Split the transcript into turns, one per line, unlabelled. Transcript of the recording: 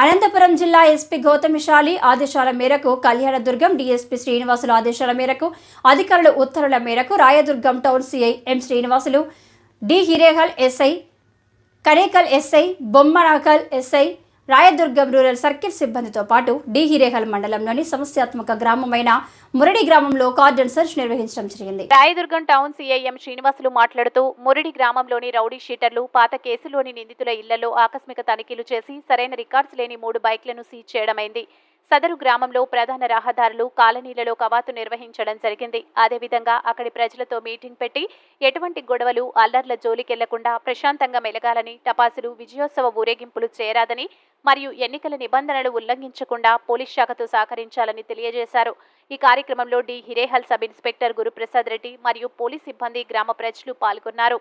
అనంతపురం జిల్లా ఎస్పీ గౌతమిశాలి ఆదేశాల మేరకు కళ్యాణదుర్గం డీఎస్పీ శ్రీనివాసులు ఆదేశాల మేరకు అధికారుల ఉత్తర్వుల మేరకు Rayadurgam town CI M Srinivasulu, D Hirehal SI, Kanekal SI, Bommanakal SI, Rayadurgam rural circle సిబ్బందితో పాటు డి హిరేహల్ మండలంలోని సమస్యాత్మక గ్రామమైన మురడి గ్రామంలో కార్డన్ సెర్చ్ నిర్వహించడం జరిగింది.
రాయదుర్గం టౌన్ సీఐఎం శ్రీనివాసులు మాట్లాడుతూ మురడి గ్రామంలోని రౌడీ షీటర్లు పాత కేసులోని నిందితుల ఇళ్లలో ఆకస్మిక తనిఖీలు చేసి సరైన రికార్డ్స్ లేని 3 బైక్లను సీజ్ చేయడమైంది. సదరు గ్రామంలో ప్రధాన రహదారులు, కాలనీలలో కవాతు నిర్వహించడం జరిగింది. అదేవిధంగా అక్కడి ప్రజలతో మీటింగ్ పెట్టి ఎటువంటి గొడవలు, అల్లర్ల జోలికెళ్లకుండా ప్రశాంతంగా మెలగాలని, టపాసులు, విజయోత్సవ ఊరేగింపులు చేయరాదని మరియు ఎన్నికల నిబంధనలు ఉల్లంఘించకుండా పోలీస్ శాఖతో సహకరించాలని తెలియజేశారు. ఈ కార్యక్రమంలో D Hirehal sub inspector Guruprasad Reddy మరియు పోలీస్ సిబ్బంది, గ్రామ ప్రజలు పాల్గొన్నారు.